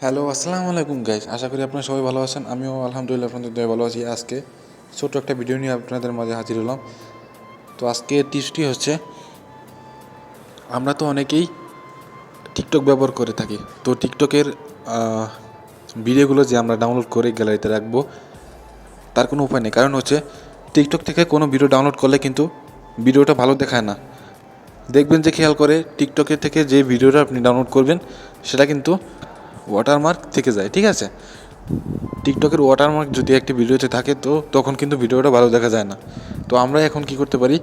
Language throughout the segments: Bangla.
হ্যালো, আসসালামু আলাইকুম গাইস। আশা করি আপনারা সবাই ভালো আছেন। আমিও আলহামদুলিল্লাহ আপনাদের দয়ায় ভালো আছি। আজকে ছোট্ট একটা ভিডিও নিয়ে আপনাদের মাঝে হাজির হলাম। তো আজকে টিপসটি হচ্ছে, আমরা তো অনেকেই টিকটক ব্যবহার করে থাকি। তো টিকটকের ভিডিওগুলো যে আমরা ডাউনলোড করে গ্যালারিতে রাখবো, তার কোনো উপায় নেই। কারণ হচ্ছে, টিকটক থেকে কোনো ভিডিও ডাউনলোড করলে কিন্তু ভিডিওটা ভালো দেখায় না। দেখবেন যে খেয়াল করে টিকটকের থেকে যে ভিডিওটা আপনি ডাউনলোড করবেন সেটা কিন্তু ওয়াটারমার্ক থেকে যায়, ঠিক আছে? টিকটকের ওয়াটারমার্ক যদি একটি ভিডিওতে থাকে তো তখন কিন্তু ভিডিওটা ভালো দেখা যায় না। তো আমরা এখন কি করতে পারি,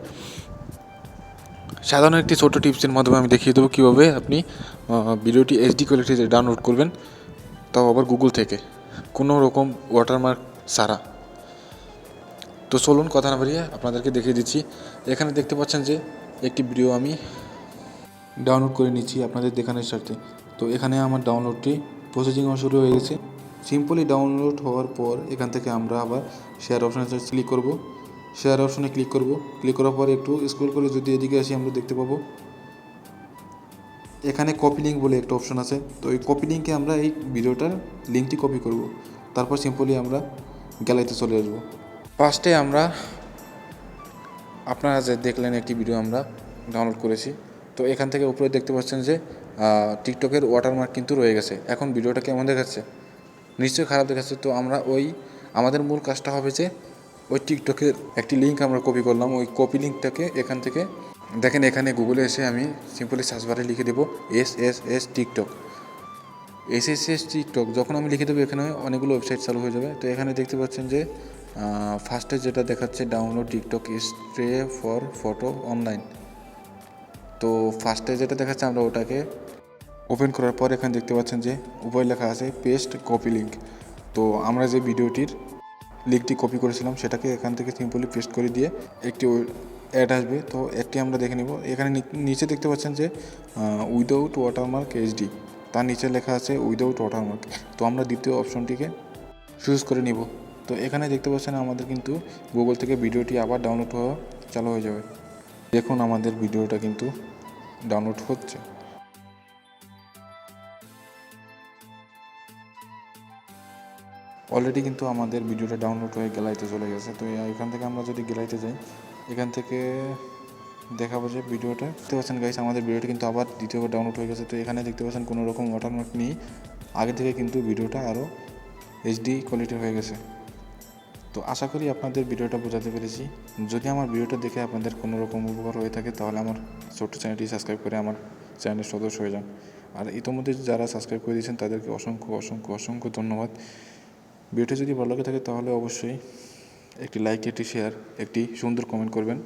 সাধারণ একটি ছোটো টিপসের মাধ্যমে আমি দেখিয়ে দেবো কীভাবে আপনি ভিডিওটি এইচডি কোয়ালিটিতে ডাউনলোড করবেন, তাও আবার গুগল থেকে, কোনো রকম ওয়াটারমার্ক ছাড়া। তো চলুন কথা না বাড়িয়ে আপনাদেরকে দেখিয়ে দিচ্ছি। এখানে দেখতে পাচ্ছেন যে একটি ভিডিও আমি ডাউনলোড করে নিচ্ছি আপনাদের দেখানোর স্বার্থে। তো এখানে আমার ডাউনলোডটি প্রসেসিং শুরু হয়ে গেছে। সিম্পলি ডাউনলোড হওয়ার পর এখান থেকে আমরা আবার শেয়ার অপশানে ক্লিক করব। শেয়ার অপশানে ক্লিক করব। ক্লিক করার পর একটু স্ক্রল করে যদি এদিকে আসি, আমরা দেখতে পাবো এখানে কপি লিঙ্ক বলে একটা অপশান আছে। তো এই কপি লিঙ্কে আমরা এই ভিডিওটার লিঙ্কটি কপি করব। তারপর সিম্পলি আমরা গ্যালারিতে চলে আসবো। ফার্স্টে আমরা, আপনারা যে দেখলেন একটি ভিডিও আমরা ডাউনলোড করেছি, তো এখান থেকে উপরে দেখতে পাচ্ছেন যে টিকটকের ওয়াটারমার্ক কিন্তু রয়ে গেছে। এখন ভিডিওটা কেমন দেখাচ্ছে? নিশ্চয়ই খারাপ দেখাচ্ছে। তো আমরা আমাদের মূল কাজটা হবে যে ওই টিকটকের একটি লিঙ্ক আমরা কপি করলাম, ওই কপি লিঙ্কটাকে এখান থেকে দেখেন, এখানে গুগলে এসে আমি সিম্পলি সার্চ বারে লিখে দেবো এস টিকটক। এস টিকটক যখন আমি লিখে দেবো, এখানে অনেকগুলো ওয়েবসাইট চালু হয়ে যাবে। তো এখানে দেখতে পাচ্ছেন যে ফার্স্টে যেটা দেখাচ্ছে, download TikTok স্ট্রে for photo online. তো ফার্স্টে যেটা দেখাচ্ছে আমরা ওটাকে ওপেন করার পর এখানে দেখতে পাচ্ছেন যে উপরে লেখা আছে পেস্ট কপি লিঙ্ক। তো আমরা যে ভিডিওটির লিঙ্কটি কপি করেছিলাম সেটাকে এখান থেকে সিম্পলি পেস্ট করে দিয়ে একটি অ্যাড আসবে। তো অ্যাডটি আমরা দেখে নেব। এখানে নিচে দেখতে পাচ্ছেন যে উইদাউট ওয়াটারমার্ক এইচডি, তার নিচে লেখা আছে উইদাউট ওয়াটারমার্ক। তো আমরা দ্বিতীয় অপশনটিকে চুজ করে নিব। তো এখানে দেখতে পাচ্ছেন আমাদের কিন্তু গুগল থেকে ভিডিওটি আবার ডাউনলোড হওয়া চালু হয়ে যাবে। দেখুন আমাদের ভিডিওটা কিন্তু ডাউনলোড হচ্ছে। অলরেডি কিন্তু আমাদের ভিডিওটা ডাউনলোড হয়ে গ্যালারিতে চলে গেছে। তো এখান থেকে আমরা যদি গ্যালারিতে যাই, এখান থেকে দেখাবো যে ভিডিওটা দেখতে পাচ্ছেন গাইস, আমাদের ভিডিওটা কিন্তু আবার দ্বিতীয়বার ডাউনলোড হয়ে গেছে। তো এখানে দেখতে পাচ্ছেন কোনো রকম ওয়াটারমার্ক নেই। আগে থেকে কিন্তু ভিডিওটা আরও এইচডি কোয়ালিটির হয়ে গেছে। তো আশা করি আপনাদের ভিডিওটা বোঝাতে পেরেছি। যদি আমার ভিডিওটা দেখে আপনাদের কোনো রকম উপকার হয়ে থাকে, তাহলে আমার ছোট্ট চ্যানেলটি সাবস্ক্রাইব করে আমার চ্যানেলের সদস্য হয়ে যান। আর ইতোমধ্যে যারা সাবস্ক্রাইব করে দিয়েছেন তাদেরকে অসংখ্য অসংখ্য অসংখ্য ধন্যবাদ। ভিডিওটি যদি ভালো লাগে থাকে তাহলে অবশ্যই একটি লাইক, একটি শেয়ার, একটি সুন্দর কমেন্ট করবেন।